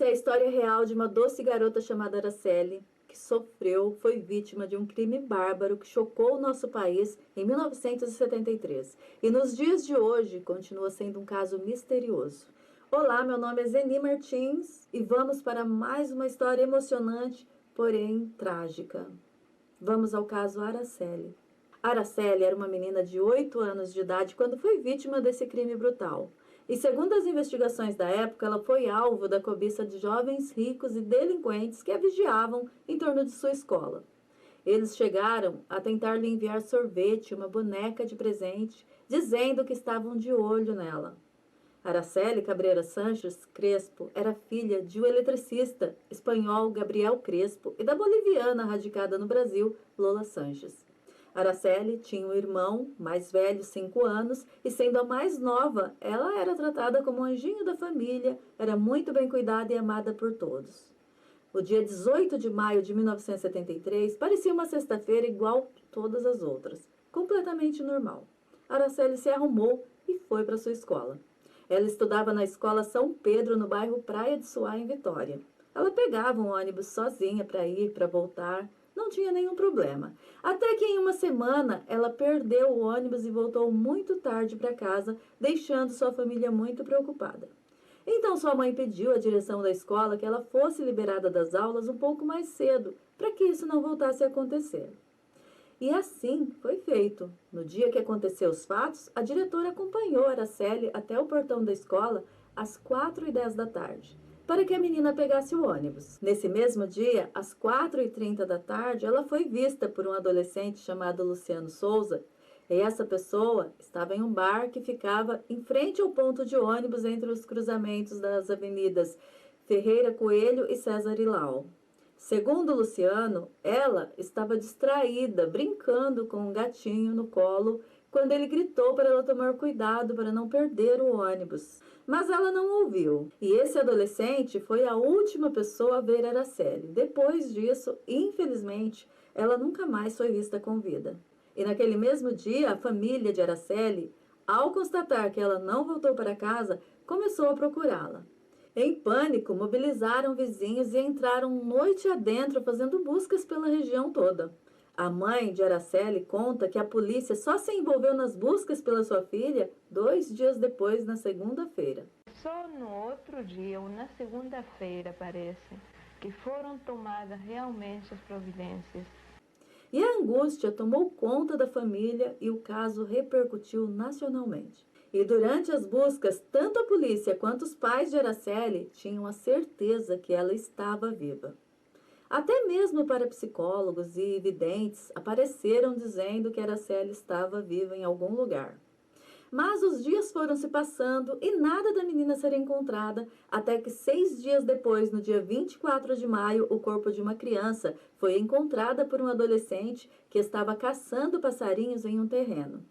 Essa é a história real de uma doce garota chamada Araceli, que foi vítima de um crime bárbaro que chocou o nosso país em 1973. E nos dias de hoje continua sendo um caso misterioso. Olá, meu nome é Zeni Martins e vamos para mais uma história emocionante, porém trágica. Vamos ao caso Araceli. Araceli era uma menina de 8 anos de idade quando foi vítima desse crime brutal. E segundo as investigações da época, ela foi alvo da cobiça de jovens ricos e delinquentes que a vigiavam em torno de sua escola. Eles chegaram a tentar lhe enviar sorvete e uma boneca de presente, dizendo que estavam de olho nela. Araceli Cabreira Sanches Crespo era filha de um eletricista espanhol Gabriel Crespo e da boliviana radicada no Brasil, Lola Sanches. Araceli tinha um irmão, mais velho, 5 anos, e sendo a mais nova, ela era tratada como um anjinho da família, era muito bem cuidada e amada por todos. O dia 18 de maio de 1973 parecia uma sexta-feira igual a todas as outras, completamente normal. Araceli se arrumou e foi para sua escola. Ela estudava na escola São Pedro, no bairro Praia de Suá, em Vitória. Ela pegava um ônibus sozinha para ir, para voltar, não tinha nenhum problema. Até que em uma semana ela perdeu o ônibus e voltou muito tarde para casa, deixando sua família muito preocupada. Então sua mãe pediu à direção da escola que ela fosse liberada das aulas um pouco mais cedo, para que isso não voltasse a acontecer. E assim foi feito. No dia que aconteceu os fatos, a diretora acompanhou Araceli até o portão da escola às 4h10 da tarde, para que a menina pegasse o ônibus. Nesse mesmo dia, às 4h30 da tarde, ela foi vista por um adolescente chamado Luciano Souza, e essa pessoa estava em um bar que ficava em frente ao ponto de ônibus entre os cruzamentos das avenidas Ferreira Coelho e César Ilau. Segundo Luciano, ela estava distraída, brincando com um gatinho no colo, quando ele gritou para ela tomar cuidado para não perder o ônibus. Mas ela não ouviu. E esse adolescente foi a última pessoa a ver Araceli. Depois disso, infelizmente, ela nunca mais foi vista com vida. E naquele mesmo dia, a família de Araceli, ao constatar que ela não voltou para casa, começou a procurá-la. Em pânico, mobilizaram vizinhos e entraram noite adentro fazendo buscas pela região toda. A mãe de Araceli conta que a polícia só se envolveu nas buscas pela sua filha 2 dias depois, na segunda-feira. Só no outro dia, ou na segunda-feira, parece, que foram tomadas realmente as providências. E a angústia tomou conta da família e o caso repercutiu nacionalmente. E durante as buscas, tanto a polícia quanto os pais de Araceli tinham a certeza que ela estava viva. Até mesmo para psicólogos e videntes apareceram dizendo que Araceli estava viva em algum lugar. Mas os dias foram se passando e nada da menina ser encontrada, até que 6 dias depois, no dia 24 de maio, o corpo de uma criança foi encontrada por um adolescente que estava caçando passarinhos em um terreno.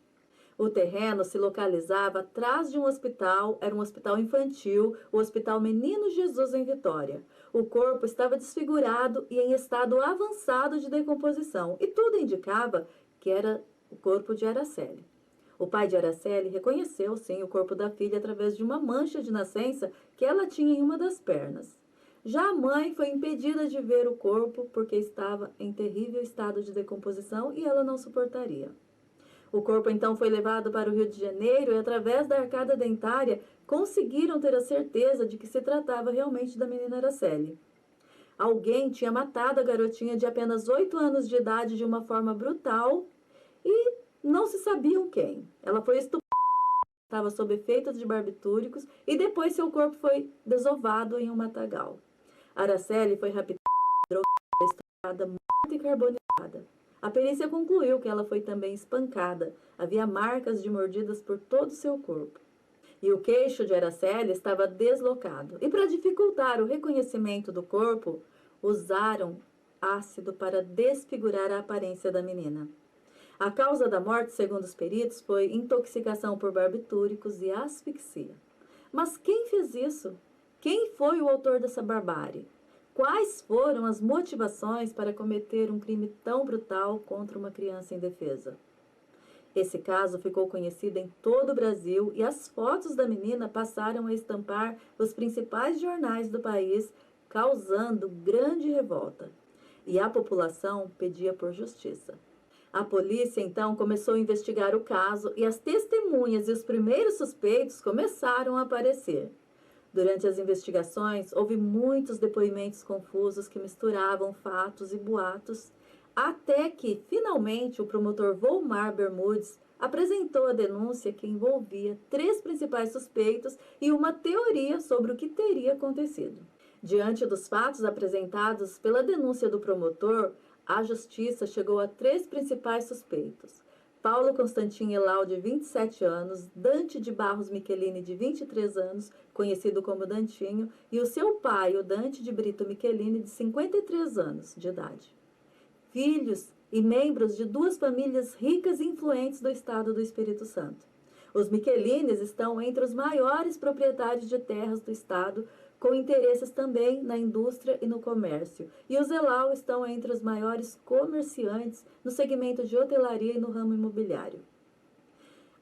O terreno se localizava atrás de um hospital, era um hospital infantil, o Hospital Menino Jesus em Vitória. O corpo estava desfigurado e em estado avançado de decomposição, e tudo indicava que era o corpo de Araceli. O pai de Araceli reconheceu, sim, o corpo da filha através de uma mancha de nascença que ela tinha em uma das pernas. Já a mãe foi impedida de ver o corpo porque estava em terrível estado de decomposição e ela não suportaria. O corpo então foi levado para o Rio de Janeiro e, através da arcada dentária, conseguiram ter a certeza de que se tratava realmente da menina Araceli. Alguém tinha matado a garotinha de apenas 8 anos de idade de uma forma brutal e não se sabiam quem. Ela foi estuprada, estava sob efeitos de barbitúricos e depois seu corpo foi desovado em um matagal. Araceli foi raptada, drogada, estuprada, morta e carbonizada. A perícia concluiu que ela foi também espancada. Havia marcas de mordidas por todo o seu corpo. E o queixo de Araceli estava deslocado. E para dificultar o reconhecimento do corpo, usaram ácido para desfigurar a aparência da menina. A causa da morte, segundo os peritos, foi intoxicação por barbitúricos e asfixia. Mas quem fez isso? Quem foi o autor dessa barbárie? Quais foram as motivações para cometer um crime tão brutal contra uma criança indefesa? Esse caso ficou conhecido em todo o Brasil e as fotos da menina passaram a estampar os principais jornais do país, causando grande revolta. E a população pedia por justiça. A polícia, então, começou a investigar o caso e as testemunhas e os primeiros suspeitos começaram a aparecer. Durante as investigações, houve muitos depoimentos confusos que misturavam fatos e boatos, até que, finalmente, o promotor Volmar Bermudes apresentou a denúncia que envolvia 3 principais suspeitos e uma teoria sobre o que teria acontecido. Diante dos fatos apresentados pela denúncia do promotor, a justiça chegou a 3 principais suspeitos: Paulo Constantin Elau, de 27 anos, Dante de Barros Michelini, de 23 anos, conhecido como Dantinho, e o seu pai, o Dante de Brito Michelini, de 53 anos de idade. Filhos e membros de 2 famílias ricas e influentes do estado do Espírito Santo. Os Michelines estão entre os maiores proprietários de terras do estado, com interesses também na indústria e no comércio. E os Elau estão entre os maiores comerciantes no segmento de hotelaria e no ramo imobiliário.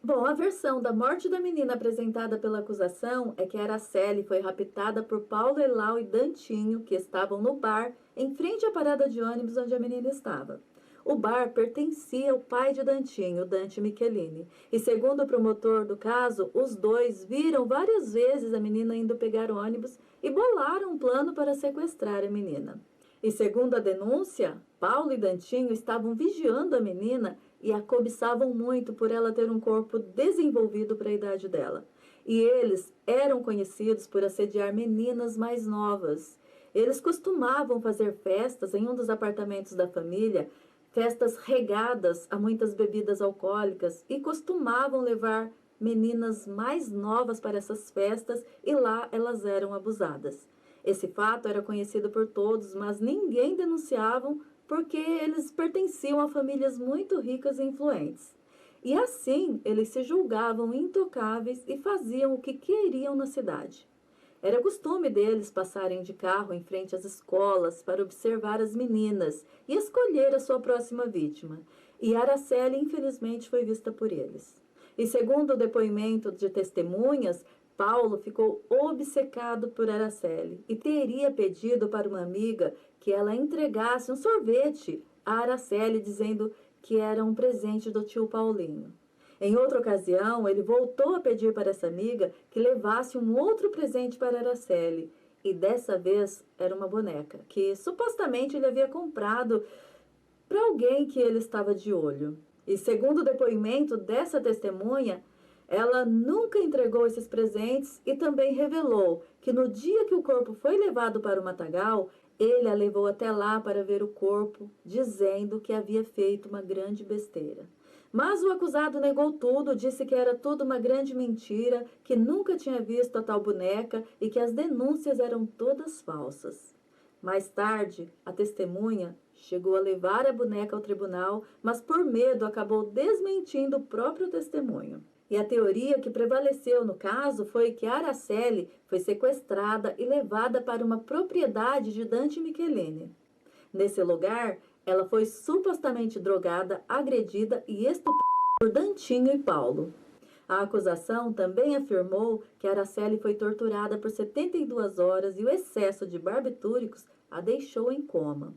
Bom, a versão da morte da menina apresentada pela acusação é que Araceli foi raptada por Paulo Elau e Dantinho, que estavam no bar em frente à parada de ônibus onde a menina estava. O bar pertencia ao pai de Dantinho, Dante Michelini, e segundo o promotor do caso, os dois viram várias vezes a menina indo pegar ônibus e bolaram um plano para sequestrar a menina. E segundo a denúncia, Paulo e Dantinho estavam vigiando a menina e a cobiçavam muito por ela ter um corpo desenvolvido para a idade dela. E eles eram conhecidos por assediar meninas mais novas. Eles costumavam fazer festas em um dos apartamentos da família, festas regadas a muitas bebidas alcoólicas, e costumavam levar meninas mais novas para essas festas e lá elas eram abusadas. Esse fato era conhecido por todos, mas ninguém denunciavam porque eles pertenciam a famílias muito ricas e influentes. E assim, eles se julgavam intocáveis e faziam o que queriam na cidade. Era costume deles passarem de carro em frente às escolas para observar as meninas e escolher a sua próxima vítima. E Araceli, infelizmente, foi vista por eles. E segundo o depoimento de testemunhas, Paulo ficou obcecado por Araceli e teria pedido para uma amiga que ela entregasse um sorvete a Araceli, dizendo que era um presente do tio Paulinho. Em outra ocasião, ele voltou a pedir para essa amiga que levasse um outro presente para Araceli, e dessa vez era uma boneca, que supostamente ele havia comprado para alguém que ele estava de olho. E segundo o depoimento dessa testemunha, ela nunca entregou esses presentes e também revelou que no dia que o corpo foi levado para o matagal, ele a levou até lá para ver o corpo, dizendo que havia feito uma grande besteira. Mas o acusado negou tudo, disse que era tudo uma grande mentira, que nunca tinha visto a tal boneca e que as denúncias eram todas falsas. Mais tarde, a testemunha chegou a levar a boneca ao tribunal, mas por medo acabou desmentindo o próprio testemunho. E a teoria que prevaleceu no caso foi que Araceli foi sequestrada e levada para uma propriedade de Dante Michelini. Nesse lugar, ela foi supostamente drogada, agredida e estuprada por Dantinho e Paulo. A acusação também afirmou que Araceli foi torturada por 72 horas e o excesso de barbitúricos a deixou em coma.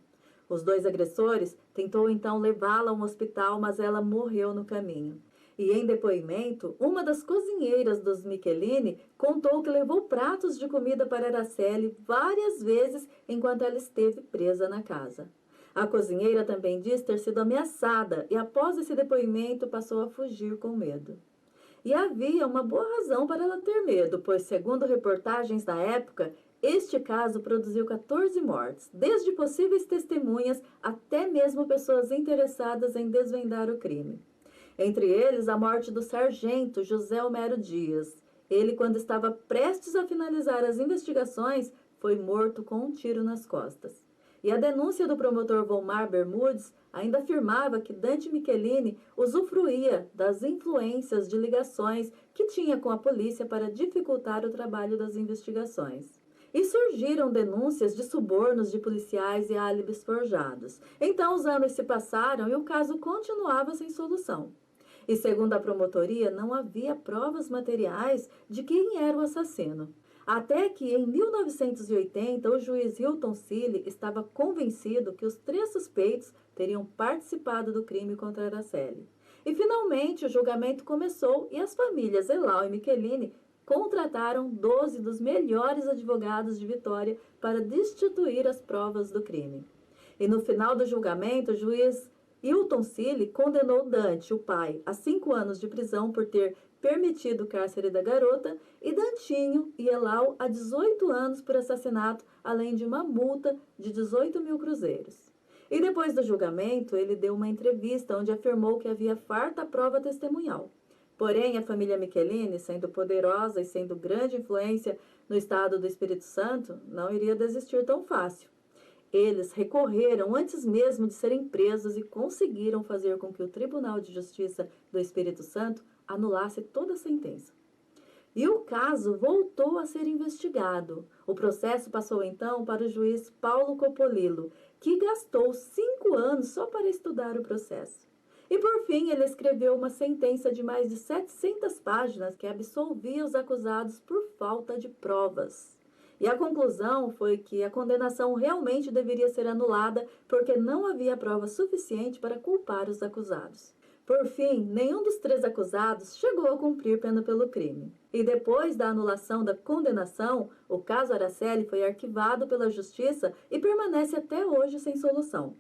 Os 2 agressores tentou então levá-la a um hospital, mas ela morreu no caminho. E em depoimento, uma das cozinheiras dos Michelini contou que levou pratos de comida para Araceli várias vezes enquanto ela esteve presa na casa. A cozinheira também diz ter sido ameaçada e após esse depoimento passou a fugir com medo. E havia uma boa razão para ela ter medo, pois segundo reportagens da época, este caso produziu 14 mortes, desde possíveis testemunhas até mesmo pessoas interessadas em desvendar o crime. Entre eles, a morte do sargento José Homero Dias. Ele, quando estava prestes a finalizar as investigações, foi morto com um tiro nas costas. E a denúncia do promotor Volmar Bermudes ainda afirmava que Dante Michelini usufruía das influências de ligações que tinha com a polícia para dificultar o trabalho das investigações. E surgiram denúncias de subornos de policiais e álibis forjados. Então os anos se passaram e o caso continuava sem solução. E segundo a promotoria, não havia provas materiais de quem era o assassino. Até que, em 1980, o juiz Hilton Cille estava convencido que os 3 suspeitos teriam participado do crime contra Araceli. E, finalmente, o julgamento começou e as famílias Elau e Michelini contrataram 12 dos melhores advogados de Vitória para destituir as provas do crime. E no final do julgamento, o juiz Hilton Cille condenou Dante, o pai, a 5 anos de prisão por ter permitido o cárcere da garota, e Dantinho e Elau a 18 anos por assassinato, além de uma multa de 18 mil cruzeiros. E depois do julgamento, ele deu uma entrevista onde afirmou que havia farta prova testemunhal. Porém, a família Michelini, sendo poderosa e sendo grande influência no estado do Espírito Santo, não iria desistir tão fácil. Eles recorreram antes mesmo de serem presos e conseguiram fazer com que o Tribunal de Justiça do Espírito Santo anulasse toda a sentença. E o caso voltou a ser investigado. O processo passou então para o juiz Paulo Copolillo, que gastou 5 anos só para estudar o processo. E por fim, ele escreveu uma sentença de mais de 700 páginas que absolvia os acusados por falta de provas. E a conclusão foi que a condenação realmente deveria ser anulada porque não havia prova suficiente para culpar os acusados. Por fim, nenhum dos 3 acusados chegou a cumprir pena pelo crime. E depois da anulação da condenação, o caso Araceli foi arquivado pela Justiça e permanece até hoje sem solução.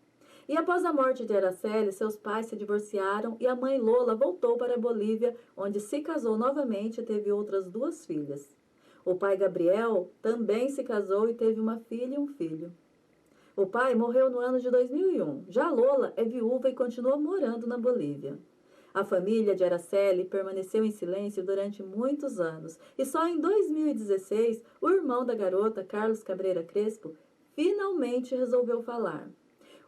E após a morte de Araceli, seus pais se divorciaram e a mãe Lola voltou para a Bolívia, onde se casou novamente e teve outras 2 filhas. O pai Gabriel também se casou e teve uma filha e um filho. O pai morreu no ano de 2001. Já Lola é viúva e continua morando na Bolívia. A família de Araceli permaneceu em silêncio durante muitos anos e só em 2016 o irmão da garota, Carlos Cabreira Crespo, finalmente resolveu falar.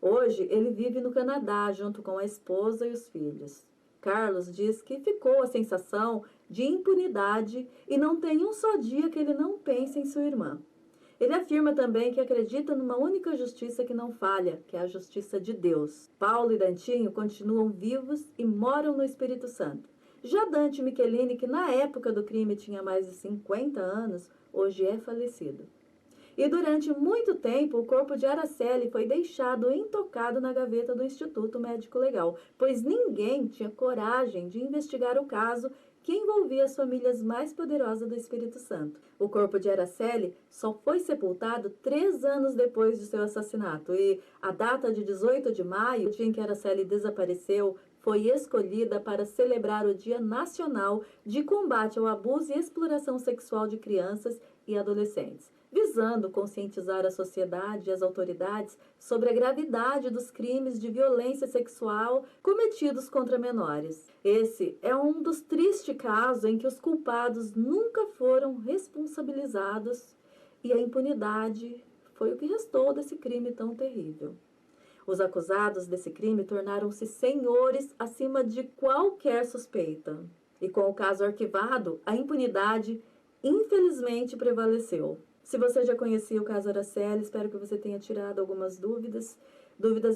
Hoje ele vive no Canadá junto com a esposa e os filhos. Carlos diz que ficou a sensação de impunidade e não tem um só dia que ele não pense em sua irmã. Ele afirma também que acredita numa única justiça que não falha, que é a justiça de Deus. Paulo e Dantinho continuam vivos e moram no Espírito Santo. Já Dante Michelini, que na época do crime tinha mais de 50 anos, hoje é falecido. E durante muito tempo, o corpo de Araceli foi deixado intocado na gaveta do Instituto Médico Legal, pois ninguém tinha coragem de investigar o caso que envolvia as famílias mais poderosas do Espírito Santo. O corpo de Araceli só foi sepultado 3 anos depois de seu assassinato e a data de 18 de maio, o dia em que Araceli desapareceu, foi escolhida para celebrar o Dia Nacional de Combate ao Abuso e Exploração Sexual de Crianças e Adolescentes, visando conscientizar a sociedade e as autoridades sobre a gravidade dos crimes de violência sexual cometidos contra menores. Esse é um dos tristes casos em que os culpados nunca foram responsabilizados e a impunidade foi o que restou desse crime tão terrível. Os acusados desse crime tornaram-se senhores acima de qualquer suspeita. E com o caso arquivado, a impunidade infelizmente prevaleceu. Se você já conhecia o caso Araceli, espero que você tenha tirado algumas dúvidas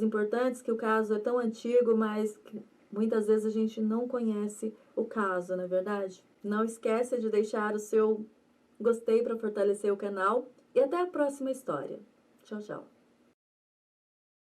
importantes, que o caso é tão antigo, mas que muitas vezes a gente não conhece o caso, não é verdade? Não esqueça de deixar o seu gostei para fortalecer o canal e até a próxima história. Tchau, tchau.